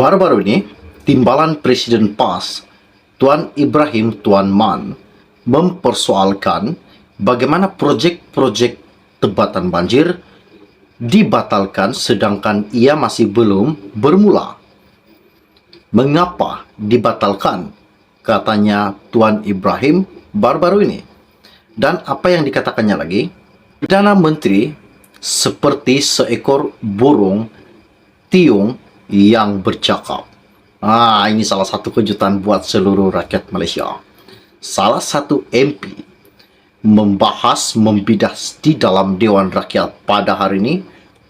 Baru-baru ini, Timbalan Presiden PAS, Tuan Ibrahim Tuan Man, mempersoalkan bagaimana projek-projek tebatan banjir dibatalkan sedangkan ia masih belum bermula. Mengapa dibatalkan? Katanya Tuan Ibrahim baru-baru ini. Dan apa yang dikatakannya lagi? Perdana Menteri seperti seekor burung tiung yang bercakap. Ini salah satu kejutan buat seluruh rakyat Malaysia. Salah satu MP membidas di dalam Dewan Rakyat pada hari ini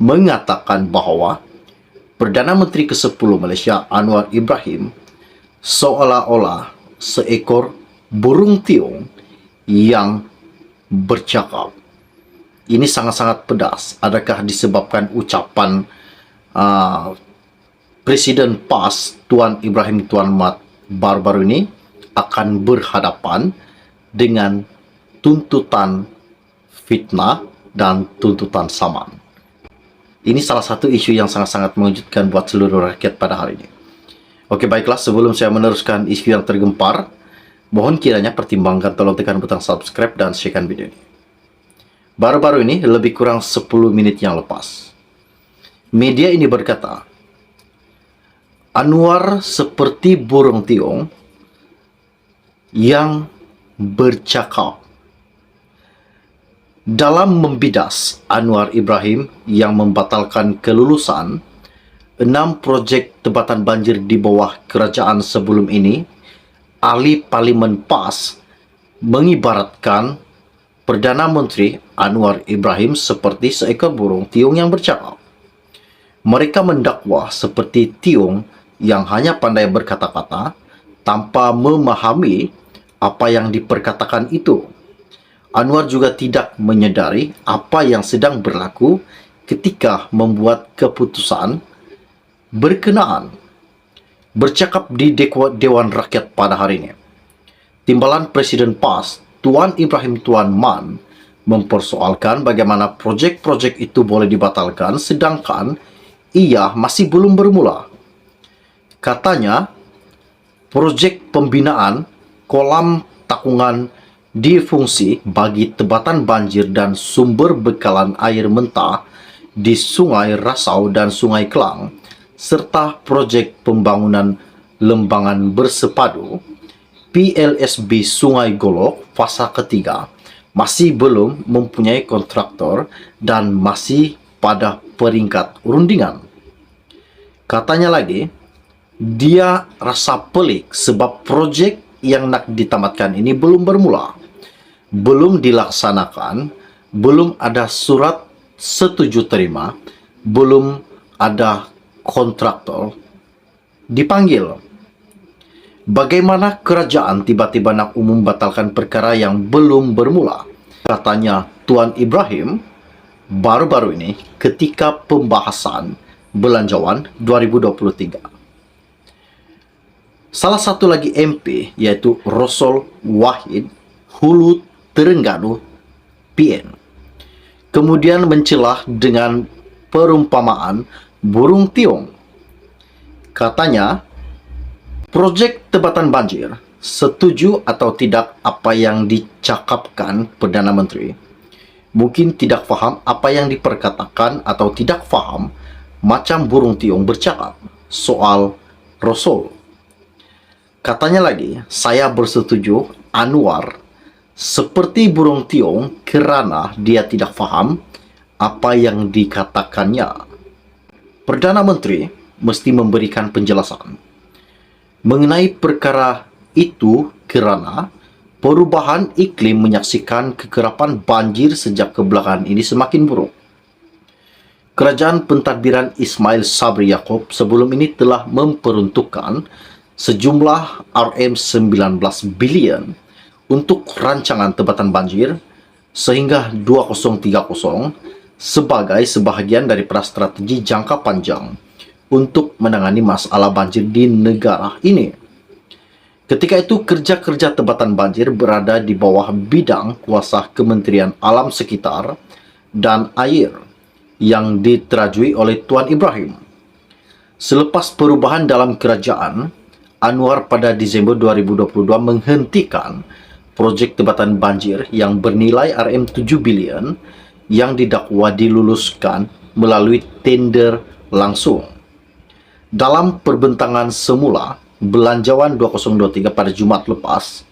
mengatakan bahawa Perdana Menteri ke-10 Malaysia Anwar Ibrahim seolah-olah seekor burung tiung yang bercakap. Ini sangat-sangat pedas. Adakah disebabkan ucapan Presiden PAS Tuan Ibrahim Tuan Mat baru-baru ini akan berhadapan dengan tuntutan fitnah dan tuntutan saman? Ini salah satu isu yang sangat-sangat mengejutkan buat seluruh rakyat pada hari ini. Oke, baiklah, sebelum saya meneruskan isu yang tergempar, mohon kiranya pertimbangkan, tolong tekan butang subscribe dan share video ini. Baru-baru ini, lebih kurang 10 menit yang lepas, media ini berkata, Anwar seperti burung tiung yang bercakap. Dalam membidas Anwar Ibrahim yang membatalkan kelulusan 6 projek tebatan banjir di bawah kerajaan sebelum ini, ahli Parlimen PAS mengibaratkan Perdana Menteri Anwar Ibrahim seperti seekor burung tiung yang bercakap. Mereka mendakwa seperti tiung yang hanya pandai berkata-kata tanpa memahami apa yang diperkatakan itu. Anwar juga tidak menyedari apa yang sedang berlaku ketika membuat keputusan berkenaan. Bercakap di Dewan Rakyat pada hari ini, Timbalan Presiden PAS Tuan Ibrahim Tuan Man mempersoalkan bagaimana projek-projek itu boleh dibatalkan sedangkan ia masih belum bermula. Katanya, projek pembinaan kolam takungan difungsi bagi tebatan banjir dan sumber bekalan air mentah di Sungai Rasau dan Sungai Kelang, serta projek pembangunan lembangan bersepadu PLSB Sungai Golok fasa ketiga masih belum mempunyai kontraktor dan masih pada peringkat rundingan. Katanya lagi, dia rasa pelik sebab projek yang nak ditamatkan ini belum bermula, belum dilaksanakan, belum ada surat setuju terima, belum ada kontraktor dipanggil. Bagaimana kerajaan tiba-tiba nak membatalkan perkara yang belum bermula? Katanya Tuan Ibrahim baru-baru ini ketika pembahasan Belanjawan 2023. Salah satu lagi MP yaitu Rosol Wahid Hulu Terengganu PN kemudian mencelah dengan perumpamaan burung tiung. Katanya, projek tebatan banjir setuju atau tidak apa yang dicakapkan Perdana Menteri. Mungkin tidak faham apa yang diperkatakan atau tidak faham macam burung tiung bercakap soal Rosol. Katanya lagi, saya bersetuju Anwar seperti burung tiung kerana dia tidak faham apa yang dikatakannya. Perdana Menteri mesti memberikan penjelasan mengenai perkara itu kerana perubahan iklim menyaksikan kekerapan banjir sejak kebelakangan ini semakin buruk. Kerajaan pentadbiran Ismail Sabri Yaakob sebelum ini telah memperuntukkan sejumlah RM19 bilion untuk rancangan tebatan banjir sehingga 2030 sebagai sebahagian daripada strategi jangka panjang untuk menangani masalah banjir di negara ini. Ketika itu, kerja-kerja tebatan banjir berada di bawah bidang kuasa Kementerian Alam Sekitar dan Air yang diterajui oleh Tuan Ibrahim. Selepas perubahan dalam kerajaan, Anwar pada Disember 2022 menghentikan projek tebatan banjir yang bernilai RM7 bilion yang didakwa diluluskan melalui tender langsung. Dalam perbentangan semula, Belanjawan 2023 pada Jumat lepas,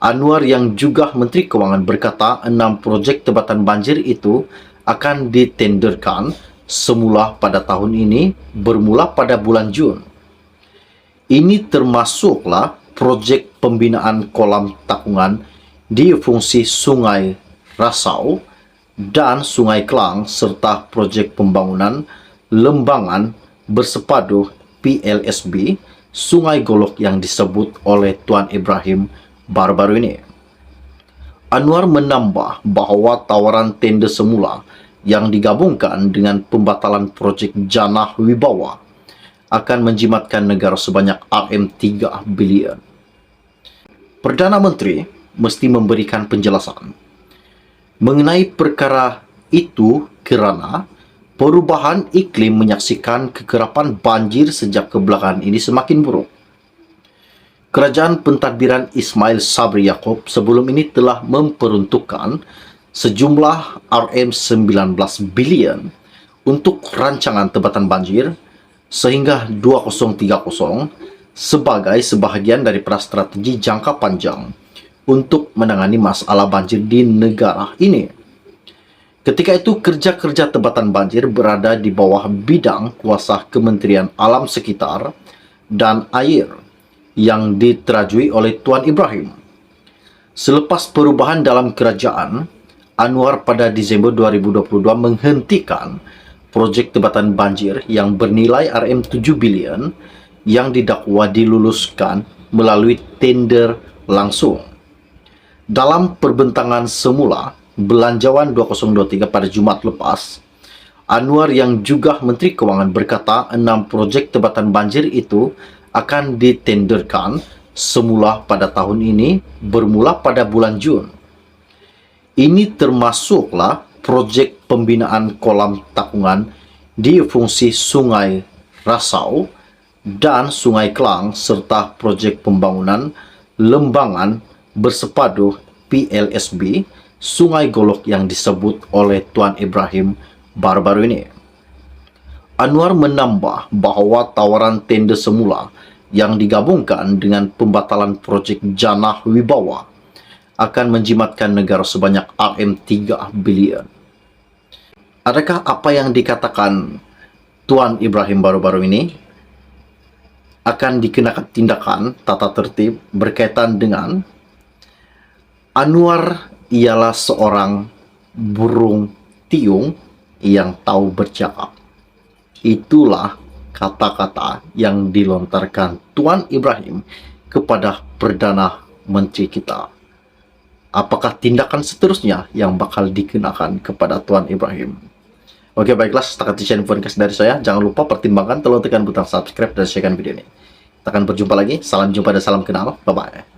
Anwar yang juga Menteri Kewangan berkata 6 projek tebatan banjir itu akan ditenderkan semula pada tahun ini bermula pada bulan Jun. Ini termasuklah projek pembinaan kolam takungan di fungsi Sungai Rasau dan Sungai Klang serta projek pembangunan lembangan bersepadu PLSB Sungai Golok yang disebut oleh Tuan Ibrahim baru-baru ini. Anwar menambah bahawa tawaran tender semula yang digabungkan dengan pembatalan projek Janah Wibawa akan menjimatkan negara sebanyak RM3 bilion. Perdana Menteri mesti memberikan penjelasan mengenai perkara itu kerana perubahan iklim menyaksikan kekerapan banjir sejak kebelakangan ini semakin buruk. Kerajaan pentadbiran Ismail Sabri Yaakob sebelum ini telah memperuntukkan sejumlah RM19 bilion untuk rancangan tebatan banjir sehingga 2030 sebagai sebahagian daripada strategi jangka panjang untuk menangani masalah banjir di negara ini. Ketika itu, kerja-kerja tebatan banjir berada di bawah bidang kuasa Kementerian Alam Sekitar dan Air yang diterajui oleh Tuan Ibrahim. Selepas perubahan dalam kerajaan, Anwar pada Disember 2022 menghentikan projek tebatan banjir yang bernilai RM7 bilion yang didakwa diluluskan melalui tender langsung. Dalam perbentangan semula, Belanjawan 2023 pada Jumat lepas, Anwar yang juga Menteri Kewangan berkata 6 projek tebatan banjir itu akan ditenderkan semula pada tahun ini bermula pada bulan Jun. Ini termasuklah projek pembinaan kolam takungan di fungsi Sungai Rasau dan Sungai Klang serta projek pembangunan lembangan bersepadu PLSB Sungai Golok yang disebut oleh Tuan Ibrahim baru-baru ini. Anwar menambah bahawa tawaran tender semula yang digabungkan dengan pembatalan projek Janah Wibawa akan menjimatkan negara sebanyak RM3 bilion. Adakah apa yang dikatakan Tuan Ibrahim baru-baru ini akan dikenakan tindakan tata tertib berkaitan dengan Anwar ialah seorang burung tiung yang tahu bercakap. Itulah kata-kata yang dilontarkan Tuan Ibrahim kepada Perdana Menteri kita. Apakah tindakan seterusnya yang bakal dikenakan kepada Tuan Ibrahim? Oke, baiklah, setakat sekian informasi dari saya. Jangan lupa pertimbangkan, tolong tekan butang subscribe dan share video ini. Kita akan berjumpa lagi. Salam jumpa dan salam kenal. Bye-bye.